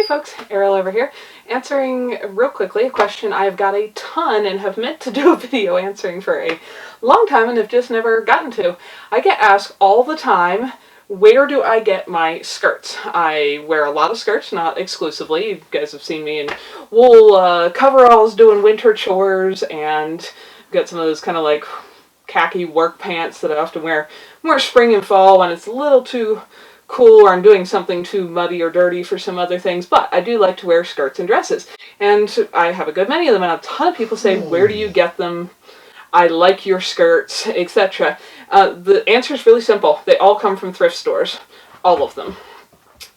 folks, Ariel over here, answering real quickly a question I've got a ton and have meant to do a video answering for a long time and have just never gotten to. I get asked all the time, where do I get my skirts? I wear a lot of skirts, not exclusively. You guys have seen me in wool coveralls doing winter chores, and got some of those kind of like khaki work pants that I often wear more spring and fall when it's a little too cool or I'm doing something too muddy or dirty for some other things, but I do like to wear skirts and dresses. And I have a good many of them, and a ton of people say, where do you get them? I like your skirts, etc. The answer is really simple. They all come from thrift stores. All of them.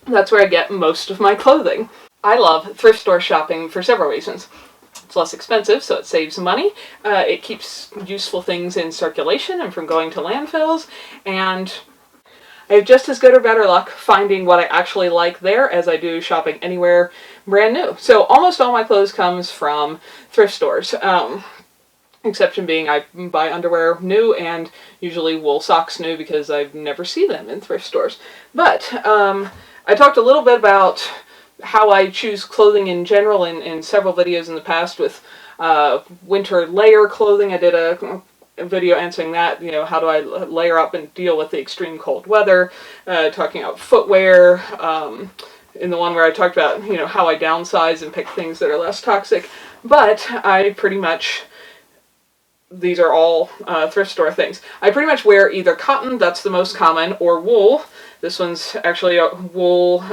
That's where I get most of my clothing. I love thrift store shopping for several reasons. It's less expensive, so it saves money. It keeps useful things in circulation and from going to landfills, and I have just as good or better luck finding what I actually like there as I do shopping anywhere brand new. So almost all my clothes comes from thrift stores. Exception being I buy underwear new and usually wool socks new because I never see them in thrift stores. But I talked a little bit about how I choose clothing in general in several videos in the past with winter layer clothing. I did a video answering that, how do I layer up and deal with the extreme cold weather, talking about footwear, in the one where I talked about, how I downsize and pick things that are less toxic. But I pretty much, these are all thrift store things. I pretty much wear either cotton, that's the most common, or wool. This one's actually a wool,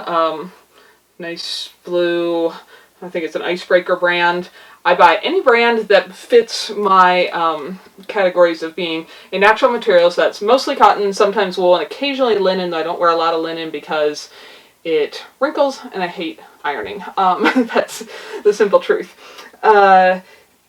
nice blue, I think it's an Icebreaker brand. I buy any brand that fits my categories of being a natural material, so that's mostly cotton, sometimes wool, and occasionally linen. I don't wear a lot of linen because it wrinkles and I hate ironing. That's the simple truth.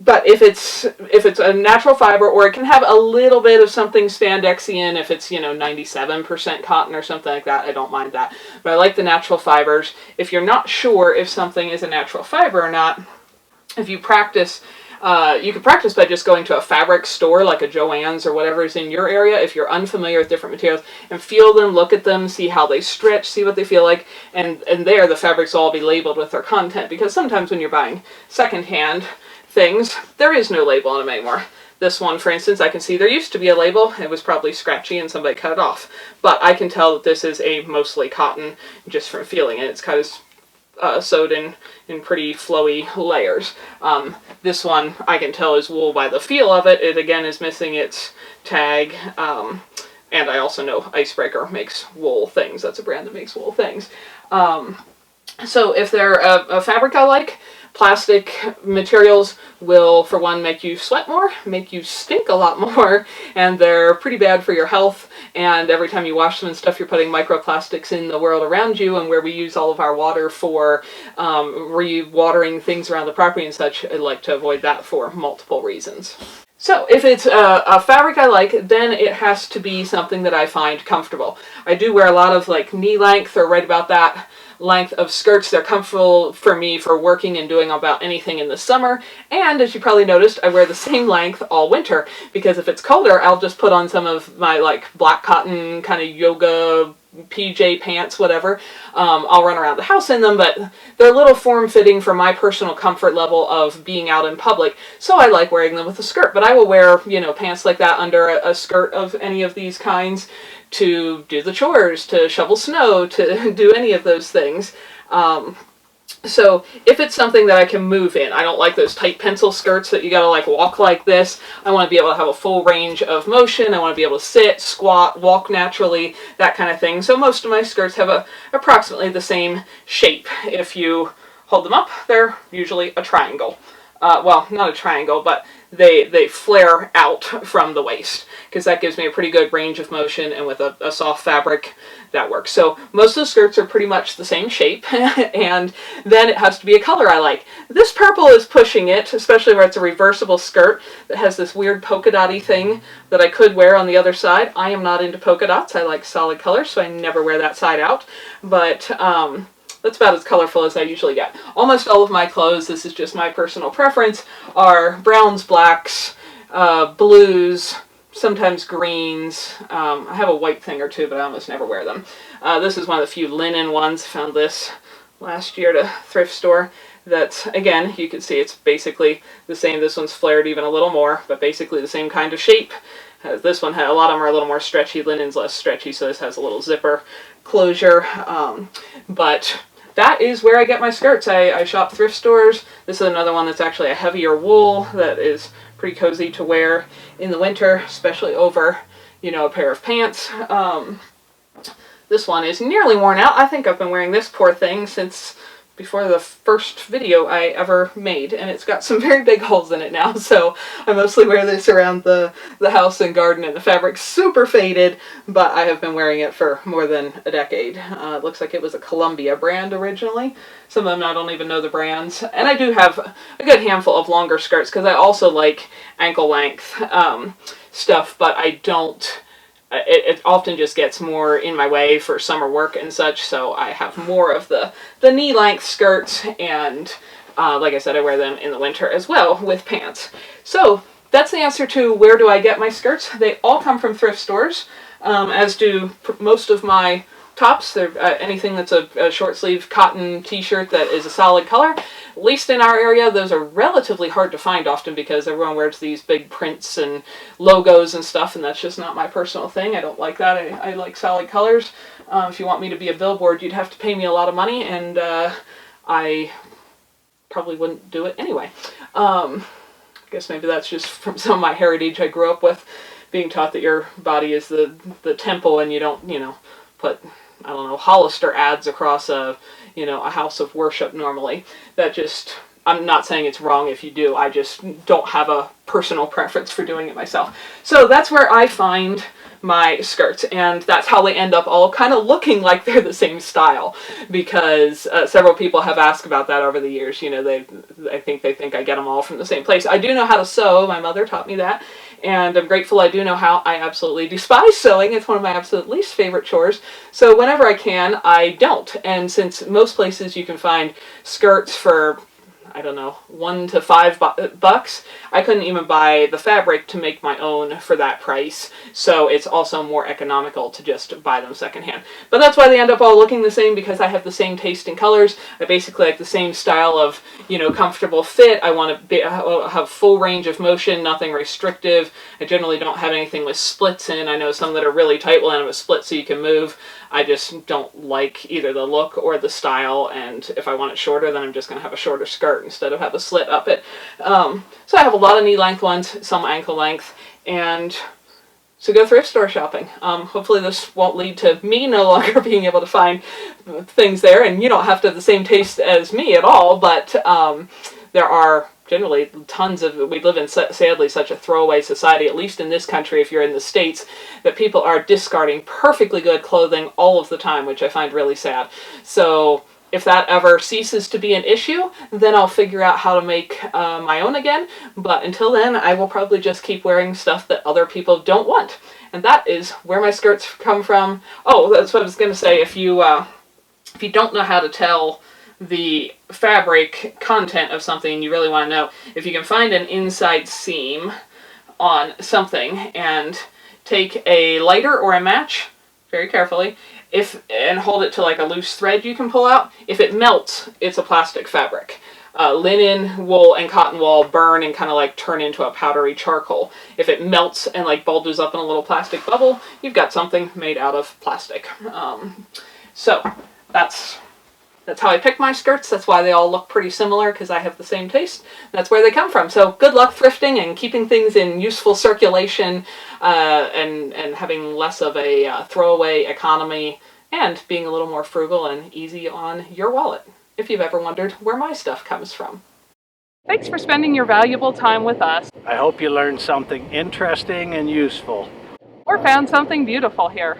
But if it's a natural fiber, or it can have a little bit of something spandexy in, if it's 97% cotton or something like that, I don't mind that. But I like the natural fibers. If you're not sure if something is a natural fiber or not, if you practice, you can practice by just going to a fabric store like a Joann's or whatever is in your area if you're unfamiliar with different materials, and feel them, look at them, see how they stretch, see what they feel like, and there the fabrics will all be labeled with their content, because sometimes when you're buying secondhand things, there is no label on them anymore. This one, for instance, I can see there used to be a label. It was probably scratchy and somebody cut it off. But I can tell that this is a mostly cotton just from feeling it. It's kind of sewed in pretty flowy layers. This one I can tell is wool by the feel of it. It again is missing its tag. And I also know Icebreaker makes wool things. That's a brand that makes wool things. So if they're a fabric I like, plastic materials will, for one, make you sweat more, make you stink a lot more, and they're pretty bad for your health, and every time you wash them and stuff, you're putting microplastics in the world around you, and where we use all of our water for re-watering things around the property and such, I like to avoid that for multiple reasons. So if it's a fabric I like, then it has to be something that I find comfortable. I do wear a lot of like knee length or right about that length of skirts. They're comfortable for me for working and doing about anything in the summer, and as you probably noticed, I wear the same length all winter, because if it's colder, I'll just put on some of my like black cotton kind of yoga PJ pants, whatever. I'll run around the house in them, but they're a little form-fitting for my personal comfort level of being out in public, so I like wearing them with a skirt. But I will wear, pants like that under a skirt of any of these kinds to do the chores, to shovel snow, to do any of those things. So if it's something that I can move in, I don't like those tight pencil skirts that you gotta like walk like this. I want to be able to have a full range of motion. I want to be able to sit, squat, walk naturally, that kind of thing. So most of my skirts have approximately the same shape. If you hold them up, they're usually a triangle. Well, not a triangle, but they flare out from the waist, because that gives me a pretty good range of motion, and with a soft fabric, that works. So most of the skirts are pretty much the same shape, and then it has to be a color I like. This purple is pushing it, especially where it's a reversible skirt that has this weird polka dotty thing that I could wear on the other side. I am not into polka dots. I like solid colors, so I never wear that side out. But that's about as colorful as I usually get. Almost all of my clothes, this is just my personal preference, are browns, blacks, blues, sometimes greens. I have a white thing or two, but I almost never wear them. This is one of the few linen ones. Found this last year at a thrift store that, again, you can see it's basically the same. This one's flared even a little more, but basically the same kind of shape. This one, a lot of them are a little more stretchy. Linen's less stretchy, so this has a little zipper closure. But that is where I get my skirts. I shop thrift stores. This is another one that's actually a heavier wool that is pretty cozy to wear in the winter, especially over, a pair of pants. This one is nearly worn out. I think I've been wearing this poor thing since before the first video I ever made, and it's got some very big holes in it now, so I mostly wear this around the house and garden, and the fabric's super faded, but I have been wearing it for more than a decade. It looks like it was a Columbia brand originally. Some of them I don't even know the brands. And I do have a good handful of longer skirts, because I also like ankle length stuff, but I don't... It often just gets more in my way for summer work and such, so I have more of the knee-length skirts, and like I said, I wear them in the winter as well with pants. So that's the answer to where do I get my skirts. They all come from thrift stores, as do most of my tops. They're anything that's a short sleeve cotton t-shirt that is a solid color. At least in our area, those are relatively hard to find often because everyone wears these big prints and logos and stuff, and that's just not my personal thing. I don't like that. I like solid colors. If you want me to be a billboard, you'd have to pay me a lot of money, and I probably wouldn't do it anyway. I guess maybe that's just from some of my heritage I grew up with, being taught that your body is the temple, and you don't, put, I don't know, Hollister ads across a house of worship normally. That just, I'm not saying it's wrong if you do, I just don't have a personal preference for doing it myself. So that's where I find my skirts, and that's how they end up all kind of looking like they're the same style, because several people have asked about that over the years. I think they think I get them all from the same place. I do know how to sew. My mother taught me that, and I'm grateful I do know how. I absolutely despise sewing. It's one of my absolute least favorite chores. So whenever I can, I don't. And since most places you can find skirts for, I don't know, $1 to $5, I couldn't even buy the fabric to make my own for that price. So it's also more economical to just buy them secondhand. But that's why they end up all looking the same, because I have the same taste in colors. I basically like the same style of, comfortable fit. I want to have full range of motion, nothing restrictive. I generally don't have anything with splits in. I know some that are really tight will end up with splits so you can move. I just don't like either the look or the style, and if I want it shorter, then I'm just going to have a shorter skirt instead of have a slit up it. So I have a lot of knee-length ones, some ankle length, and so go thrift store shopping. Hopefully this won't lead to me no longer being able to find things there, and you don't have to have the same taste as me at all, but there are generally tons of, we live in sadly such a throwaway society, at least in this country if you're in the States, that people are discarding perfectly good clothing all of the time, which I find really sad. So if that ever ceases to be an issue, then I'll figure out how to make my own again, but until then I will probably just keep wearing stuff that other people don't want. And that is where my skirts come from. Oh, that's what I was going to say. If you don't know how to tell the fabric content of something, you really want to know, if you can find an inside seam on something and take a lighter or a match very carefully and hold it to like a loose thread you can pull out. If it melts, it's a plastic fabric. Linen, wool, and cotton wool burn and kind of like turn into a powdery charcoal. If it melts and like bulges up in a little plastic bubble, you've got something made out of plastic. So that's how I pick my skirts. That's why they all look pretty similar, because I have the same taste. That's where they come from. So good luck thrifting and keeping things in useful circulation, and having less of a throwaway economy, and being a little more frugal and easy on your wallet, if you've ever wondered where my stuff comes from. Thanks for spending your valuable time with us. I hope you learned something interesting and useful. Or found something beautiful here.